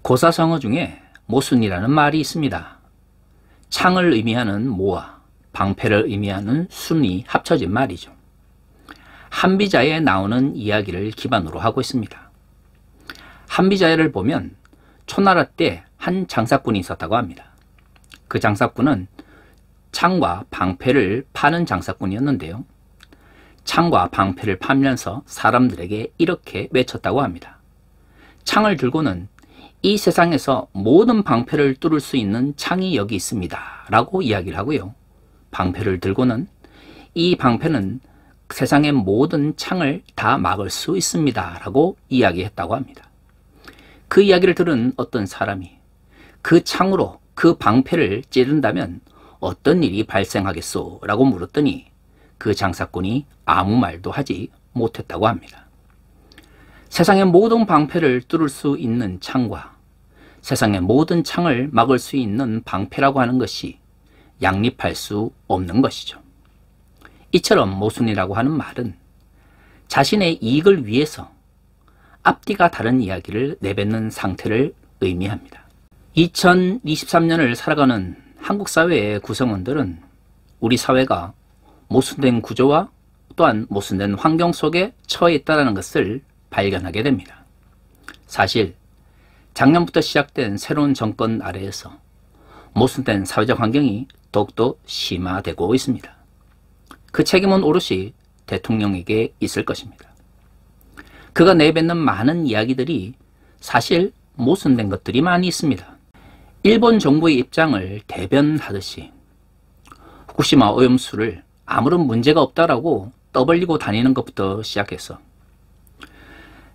고사성어 중에 모순이라는 말이 있습니다. 창을 의미하는 모와 방패를 의미하는 순이 합쳐진 말이죠. 한비자에 나오는 이야기를 기반으로 하고 있습니다. 한비자를 보면 초나라 때 한 장사꾼이 있었다고 합니다. 그 장사꾼은 창과 방패를 파는 장사꾼이었는데요. 창과 방패를 팔면서 사람들에게 이렇게 외쳤다고 합니다. 창을 들고는 이 세상에서 모든 방패를 뚫을 수 있는 창이 여기 있습니다 라고 이야기를 하고요. 방패를 들고는 이 방패는 세상의 모든 창을 다 막을 수 있습니다 라고 이야기했다고 합니다. 그 이야기를 들은 어떤 사람이 그 창으로 그 방패를 찌른다면 어떤 일이 발생하겠소? 라고 물었더니 그 장사꾼이 아무 말도 하지 못했다고 합니다. 세상의 모든 방패를 뚫을 수 있는 창과 세상의 모든 창을 막을 수 있는 방패라고 하는 것이 양립할 수 없는 것이죠. 이처럼 모순이라고 하는 말은 자신의 이익을 위해서 앞뒤가 다른 이야기를 내뱉는 상태를 의미합니다. 2023년을 살아가는 한국 사회의 구성원들은 우리 사회가 모순된 구조와 또한 모순된 환경 속에 처해 있다는 것을 발견하게 됩니다. 사실 작년부터 시작된 새로운 정권 아래에서 모순된 사회적 환경이 더욱더 심화되고 있습니다. 그 책임은 오롯이 대통령에게 있을 것입니다. 그가 내뱉는 많은 이야기들이 사실 모순된 것들이 많이 있습니다. 일본 정부의 입장을 대변하듯이 후쿠시마 오염수를 아무런 문제가 없다라고 떠벌리고 다니는 것부터 시작해서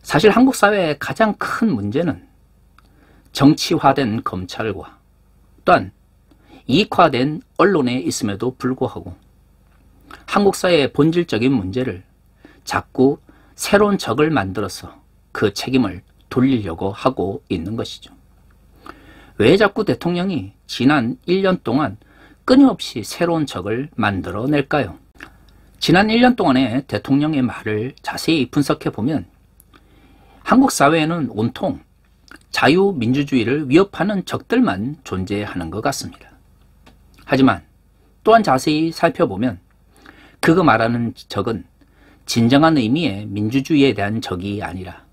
사실 한국 사회의 가장 큰 문제는 정치화된 검찰과 또한 이익화된 언론에 있음에도 불구하고 한국 사회의 본질적인 문제를 자꾸 새로운 적을 만들어서 그 책임을 돌리려고 하고 있는 것이죠. 왜 자꾸 대통령이 지난 1년 동안 끊임없이 새로운 적을 만들어낼까요? 지난 1년 동안의 대통령의 말을 자세히 분석해 보면 한국 사회에는 온통 자유민주주의를 위협하는 적들만 존재하는 것 같습니다. 하지만 또한 자세히 살펴보면 그가 말하는 적은 진정한 의미의 민주주의에 대한 적이 아니라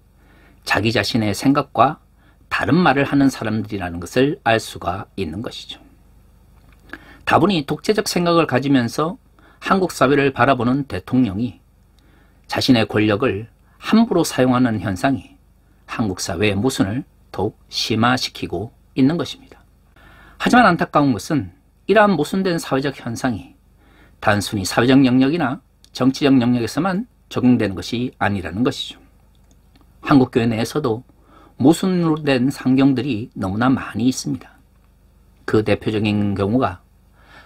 자기 자신의 생각과 다른 말을 하는 사람들이라는 것을 알 수가 있는 것이죠. 다분히 독재적 생각을 가지면서 한국 사회를 바라보는 대통령이 자신의 권력을 함부로 사용하는 현상이 한국 사회의 모순을 더욱 심화시키고 있는 것입니다. 하지만 안타까운 것은 이러한 모순된 사회적 현상이 단순히 사회적 영역이나 정치적 영역에서만 적용되는 것이 아니라는 것이죠. 한국교회 내에서도 모순으로 된 상경들이 너무나 많이 있습니다. 그 대표적인 경우가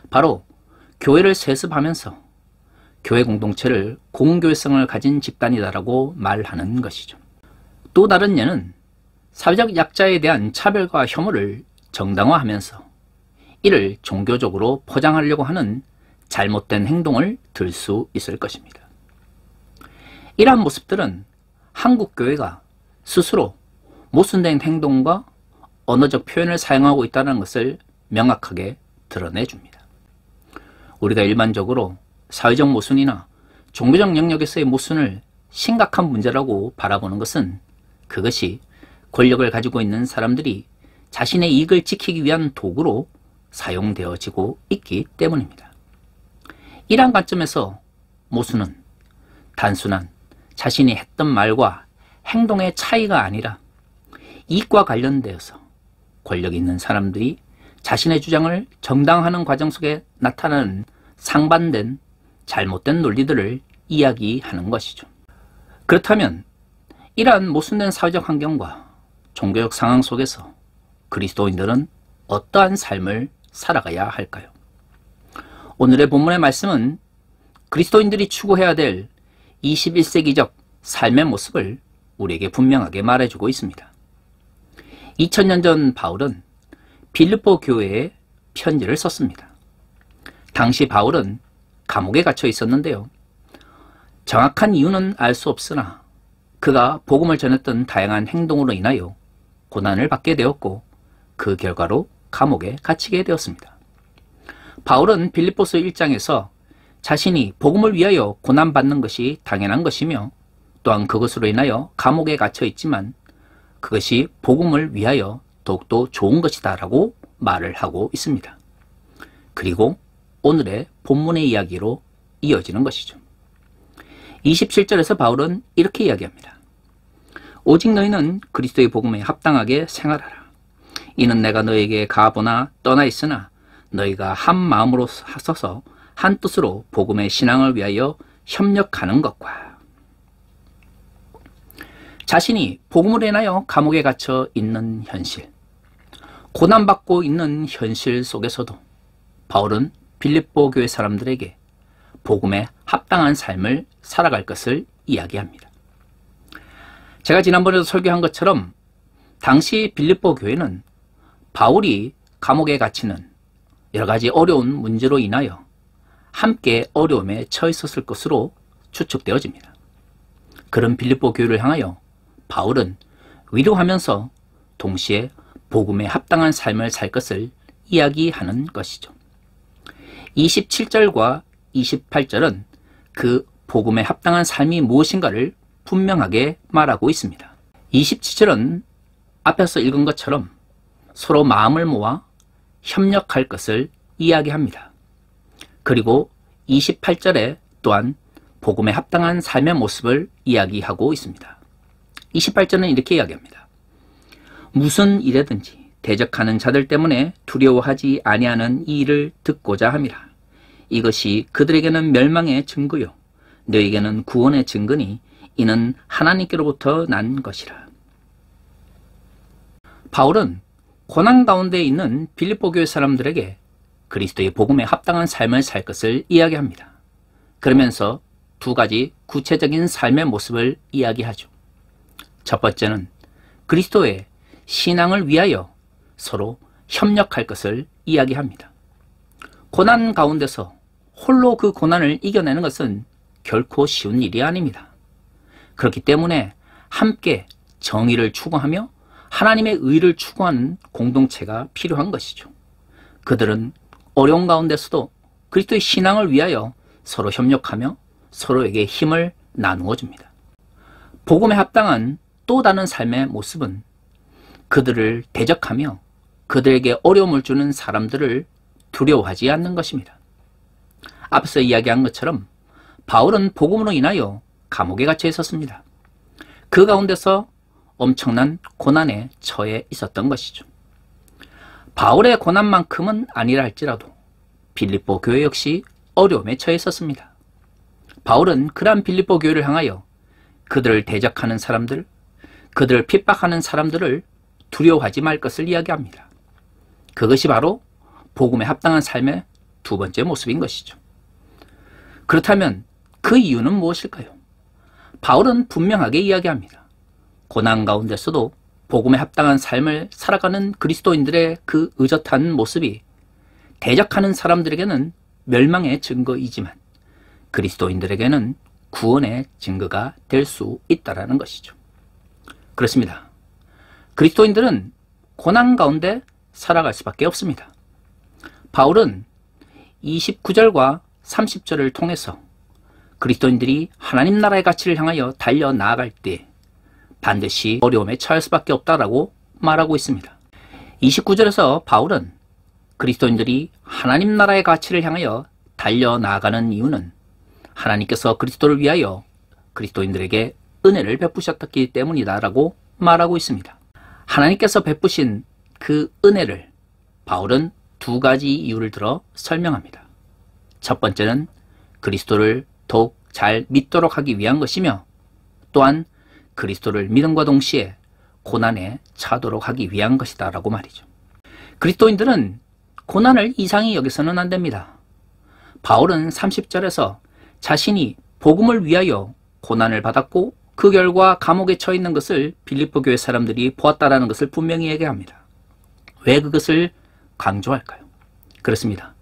바로 교회를 세습하면서 교회 공동체를 공교회성을 가진 집단이다라고 말하는 것이죠. 또 다른 예는 사회적 약자에 대한 차별과 혐오를 정당화하면서 이를 종교적으로 포장하려고 하는 잘못된 행동을 들 수 있을 것입니다. 이러한 모습들은 한국교회가 스스로 모순된 행동과 언어적 표현을 사용하고 있다는 것을 명확하게 드러내줍니다. 우리가 일반적으로 사회적 모순이나 종교적 영역에서의 모순을 심각한 문제라고 바라보는 것은 그것이 권력을 가지고 있는 사람들이 자신의 이익을 지키기 위한 도구로 사용되어지고 있기 때문입니다. 이러한 관점에서 모순은 단순한 자신이 했던 말과 행동의 차이가 아니라 이익과 관련되어서 권력 있는 사람들이 자신의 주장을 정당화하는 과정 속에 나타나는 상반된 잘못된 논리들을 이야기하는 것이죠. 그렇다면 이러한 모순된 사회적 환경과 종교적 상황 속에서 그리스도인들은 어떠한 삶을 살아가야 할까요? 오늘의 본문의 말씀은 그리스도인들이 추구해야 될 21세기적 삶의 모습을 우리에게 분명하게 말해주고 있습니다. 2000년 전 바울은 빌립보 교회에 편지를 썼습니다. 당시 바울은 감옥에 갇혀 있었는데요. 정확한 이유는 알 수 없으나 그가 복음을 전했던 다양한 행동으로 인하여 고난을 받게 되었고 그 결과로 감옥에 갇히게 되었습니다. 바울은 빌립보서 1장에서 자신이 복음을 위하여 고난받는 것이 당연한 것이며 또한 그것으로 인하여 감옥에 갇혀 있지만 그것이 복음을 위하여 더욱더 좋은 것이다 라고 말을 하고 있습니다. 그리고 오늘의 본문의 이야기로 이어지는 것이죠. 27절에서 바울은 이렇게 이야기합니다. 오직 너희는 그리스도의 복음에 합당하게 생활하라. 이는 내가 너에게 가보나 떠나 있으나 너희가 한 마음으로 서서 한 뜻으로 복음의 신앙을 위하여 협력하는 것과 자신이 복음을 인하여 감옥에 갇혀 있는 현실, 고난받고 있는 현실 속에서도 바울은 빌립보 교회 사람들에게 복음에 합당한 삶을 살아갈 것을 이야기합니다. 제가 지난번에도 설교한 것처럼 당시 빌립보 교회는 바울이 감옥에 갇히는 여러 가지 어려운 문제로 인하여 함께 어려움에 처해 있었을 것으로 추측되어집니다. 그런 빌립보 교회를 향하여 바울은 위로하면서 동시에 복음에 합당한 삶을 살 것을 이야기하는 것이죠. 27절과 28절은 그 복음에 합당한 삶이 무엇인가를 분명하게 말하고 있습니다. 27절은 앞에서 읽은 것처럼 서로 마음을 모아 협력할 것을 이야기합니다. 그리고 28절에 또한 복음에 합당한 삶의 모습을 이야기하고 있습니다. 28절은 이렇게 이야기합니다. 무슨 일에든지 대적하는 자들 때문에 두려워하지 아니하는 이 일을 듣고자 함이라. 이것이 그들에게는 멸망의 증거요 너에게는 구원의 증거니 이는 하나님께로부터 난 것이라. 바울은 고난 가운데 있는 빌립보 교회 사람들에게 그리스도의 복음에 합당한 삶을 살 것을 이야기합니다. 그러면서 두 가지 구체적인 삶의 모습을 이야기하죠. 첫 번째는 그리스도의 신앙을 위하여 서로 협력할 것을 이야기합니다. 고난 가운데서 홀로 그 고난을 이겨내는 것은 결코 쉬운 일이 아닙니다. 그렇기 때문에 함께 정의를 추구하며 하나님의 의를 추구하는 공동체가 필요한 것이죠. 그들은 어려운 가운데서도 그리스도의 신앙을 위하여 서로 협력하며 서로에게 힘을 나누어 줍니다. 복음에 합당한 또 다른 삶의 모습은 그들을 대적하며 그들에게 어려움을 주는 사람들을 두려워하지 않는 것입니다. 앞서 이야기한 것처럼 바울은 복음으로 인하여 감옥에 갇혀 있었습니다. 그 가운데서 엄청난 고난에 처해 있었던 것이죠. 바울의 고난만큼은 아니라 할지라도 빌립보 교회 역시 어려움에 처해 있었습니다. 바울은 그러한 빌립보 교회를 향하여 그들을 대적하는 사람들, 그들을 핍박하는 사람들을 두려워하지 말 것을 이야기합니다. 그것이 바로 복음에 합당한 삶의 두 번째 모습인 것이죠. 그렇다면 그 이유는 무엇일까요? 바울은 분명하게 이야기합니다. 고난 가운데서도 복음에 합당한 삶을 살아가는 그리스도인들의 그 의젓한 모습이 대적하는 사람들에게는 멸망의 증거이지만 그리스도인들에게는 구원의 증거가 될 수 있다는 것이죠. 그렇습니다. 그리스도인들은 고난 가운데 살아갈 수밖에 없습니다. 바울은 29절과 30절을 통해서 그리스도인들이 하나님 나라의 가치를 향하여 달려 나아갈 때 반드시 어려움에 처할 수밖에 없다라고 말하고 있습니다. 29절에서 바울은 그리스도인들이 하나님 나라의 가치를 향하여 달려 나아가는 이유는 하나님께서 그리스도를 위하여 그리스도인들에게 은혜를 베푸셨기 때문이다라고 말하고 있습니다. 하나님께서 베푸신 그 은혜를 바울은 두 가지 이유를 들어 설명합니다. 첫 번째는 그리스도를 더욱 잘 믿도록 하기 위한 것이며 또한 그리스도를 믿음과 동시에 고난에 처하도록 하기 위한 것이다 라고 말이죠. 그리스도인들은 고난을 이상히 여기서는 안 됩니다. 바울은 30절에서 자신이 복음을 위하여 고난을 받았고 그 결과 감옥에 처해 있는 것을 빌립보 교회 사람들이 보았다라는 것을 분명히 얘기합니다. 왜 그것을 강조할까요? 그렇습니다.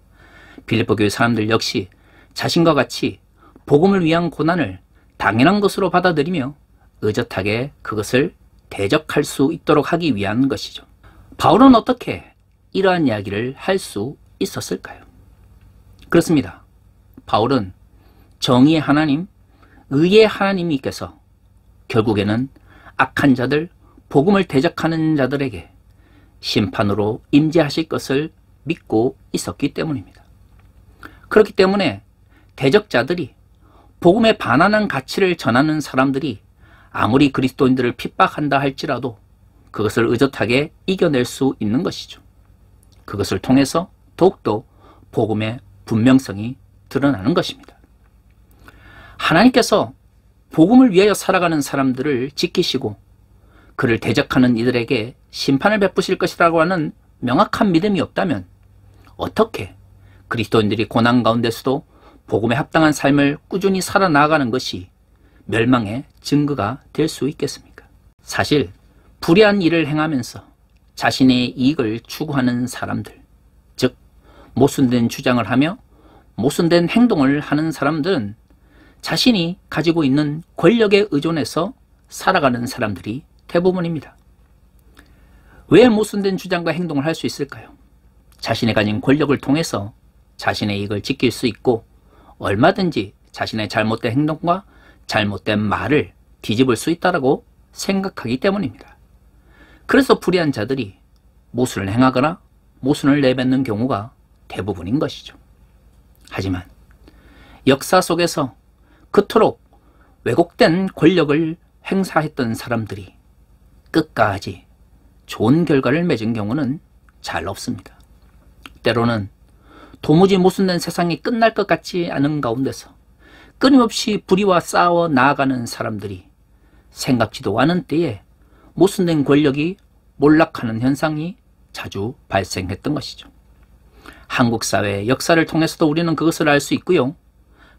빌립보 교회 사람들 역시 자신과 같이 복음을 위한 고난을 당연한 것으로 받아들이며 의젓하게 그것을 대적할 수 있도록 하기 위한 것이죠. 바울은 어떻게 이러한 이야기를 할 수 있었을까요? 그렇습니다. 바울은 정의의 하나님, 의의 하나님이께서 결국에는 악한 자들, 복음을 대적하는 자들에게 심판으로 임재하실 것을 믿고 있었기 때문입니다. 그렇기 때문에 대적자들이, 복음에 반하는 가치를 전하는 사람들이 아무리 그리스도인들을 핍박한다 할지라도 그것을 의젓하게 이겨낼 수 있는 것이죠. 그것을 통해서 더욱더 복음의 분명성이 드러나는 것입니다. 하나님께서 복음을 위하여 살아가는 사람들을 지키시고 그를 대적하는 이들에게 심판을 베푸실 것이라고 하는 명확한 믿음이 없다면 어떻게 그리스도인들이 고난 가운데서도 복음에 합당한 삶을 꾸준히 살아나가는 것이 멸망의 증거가 될 수 있겠습니까? 사실 불의한 일을 행하면서 자신의 이익을 추구하는 사람들, 즉 모순된 주장을 하며 모순된 행동을 하는 사람들은 자신이 가지고 있는 권력에 의존해서 살아가는 사람들이 대부분입니다. 왜 모순된 주장과 행동을 할 수 있을까요? 자신이 가진 권력을 통해서 자신의 이익을 지킬 수 있고 얼마든지 자신의 잘못된 행동과 잘못된 말을 뒤집을 수 있다고 생각하기 때문입니다. 그래서 불의한 자들이 모순을 행하거나 모순을 내뱉는 경우가 대부분인 것이죠. 하지만 역사 속에서 그토록 왜곡된 권력을 행사했던 사람들이 끝까지 좋은 결과를 맺은 경우는 잘 없습니다. 때로는 도무지 모순된 세상이 끝날 것 같지 않은 가운데서 끊임없이 불의와 싸워 나아가는 사람들이 생각지도 않은 때에 모순된 권력이 몰락하는 현상이 자주 발생했던 것이죠. 한국 사회의 역사를 통해서도 우리는 그것을 알 수 있고요.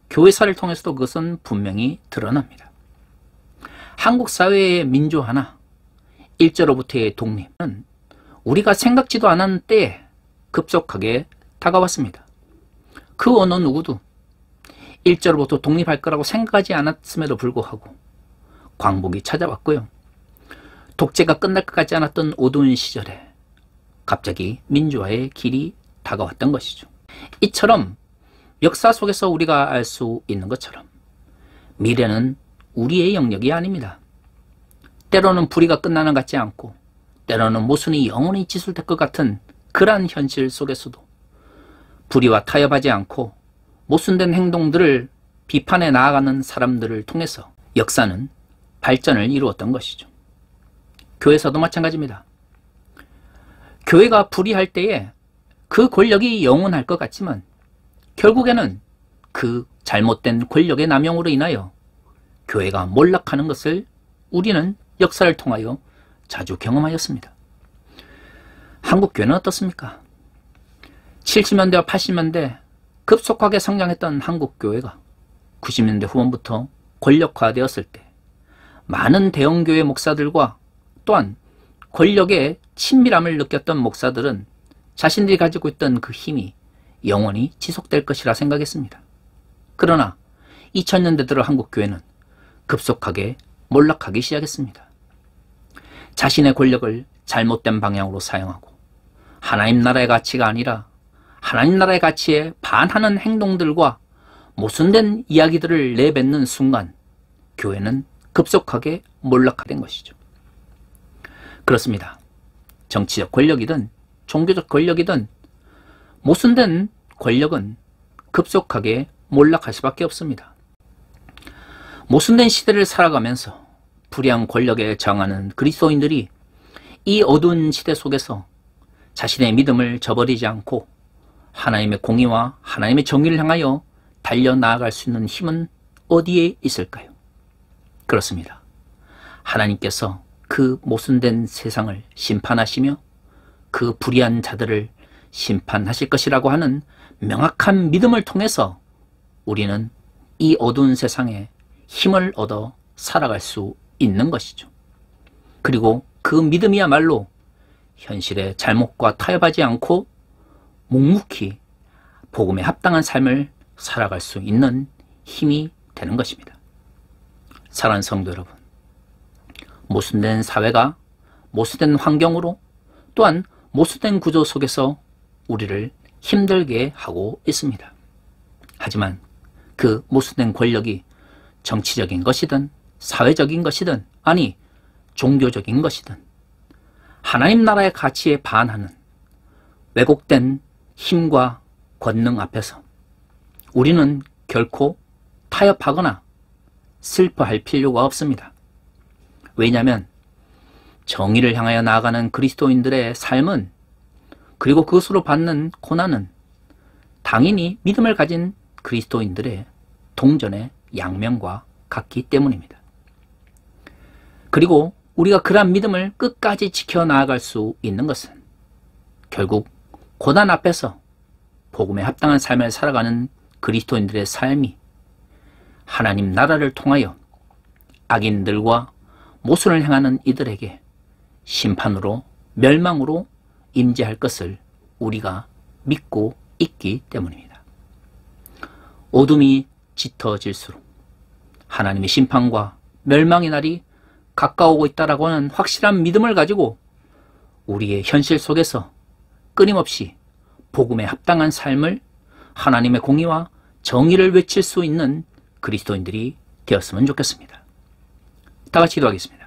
교회사를 통해서도 그것은 분명히 드러납니다. 한국 사회의 민주화나 일제로부터의 독립은 우리가 생각지도 않은 때에 급속하게 다가왔습니다. 그 어느 누구도 일제로부터 독립할 거라고 생각하지 않았음에도 불구하고 광복이 찾아왔고요. 독재가 끝날 것 같지 않았던 어두운 시절에 갑자기 민주화의 길이 다가왔던 것이죠. 이처럼 역사 속에서 우리가 알 수 있는 것처럼 미래는 우리의 영역이 아닙니다. 때로는 불의가 끝나는 것 같지 않고 때로는 모순이 영원히 지술될 것 같은 그러한 현실 속에서도 불의와 타협하지 않고 모순된 행동들을 비판해 나아가는 사람들을 통해서 역사는 발전을 이루었던 것이죠. 교회에서도 마찬가지입니다. 교회가 불의할 때에 그 권력이 영원할 것 같지만 결국에는 그 잘못된 권력의 남용으로 인하여 교회가 몰락하는 것을 우리는 역사를 통하여 자주 경험하였습니다. 한국 교회는 어떻습니까? 70년대와 80년대 급속하게 성장했던 한국 교회가 90년대 후반부터 권력화되었을 때 많은 대형교회 목사들과 또한 권력의 친밀함을 느꼈던 목사들은 자신들이 가지고 있던 그 힘이 영원히 지속될 것이라 생각했습니다. 그러나 2000년대 들어 한국 교회는 급속하게 몰락하기 시작했습니다. 자신의 권력을 잘못된 방향으로 사용하고 하나님 나라의 가치가 아니라 하나님 나라의 가치에 반하는 행동들과 모순된 이야기들을 내뱉는 순간 교회는 급속하게 몰락화된 것이죠. 그렇습니다. 정치적 권력이든 종교적 권력이든 모순된 권력은 급속하게 몰락할 수밖에 없습니다. 모순된 시대를 살아가면서 불의한 권력에 저항하는 그리스도인들이 이 어두운 시대 속에서 자신의 믿음을 저버리지 않고 하나님의 공의와 하나님의 정의를 향하여 달려나아갈 수 있는 힘은 어디에 있을까요? 그렇습니다. 하나님께서 그 모순된 세상을 심판하시며 그 불의한 자들을 심판하실 것이라고 하는 명확한 믿음을 통해서 우리는 이 어두운 세상에 힘을 얻어 살아갈 수 있는 것이죠. 그리고 그 믿음이야말로 현실의 잘못과 타협하지 않고 묵묵히 복음에 합당한 삶을 살아갈 수 있는 힘이 되는 것입니다. 사랑하는 성도 여러분, 모순된 사회가 모순된 환경으로 또한 모순된 구조 속에서 우리를 힘들게 하고 있습니다. 하지만 그 모순된 권력이 정치적인 것이든 사회적인 것이든 아니 종교적인 것이든 하나님 나라의 가치에 반하는 왜곡된 힘과 권능 앞에서 우리는 결코 타협하거나 슬퍼할 필요가 없습니다. 왜냐하면 정의를 향하여 나아가는 그리스도인들의 삶은 그리고 그것으로 받는 고난은 당연히 믿음을 가진 그리스도인들의 동전의 양면과 같기 때문입니다. 그리고 우리가 그러한 믿음을 끝까지 지켜나갈 수 있는 것은 결국 고난 앞에서 복음에 합당한 삶을 살아가는 그리스도인들의 삶이 하나님 나라를 통하여 악인들과 모순을 행하는 이들에게 심판으로 멸망으로 임재할 것을 우리가 믿고 있기 때문입니다. 어둠이 짙어질수록 하나님의 심판과 멸망의 날이 가까우고 있다라고 하는 확실한 믿음을 가지고 우리의 현실 속에서 끊임없이 복음에 합당한 삶을 하나님의 공의와 정의를 외칠 수 있는 그리스도인들이 되었으면 좋겠습니다. 다 같이 기도하겠습니다.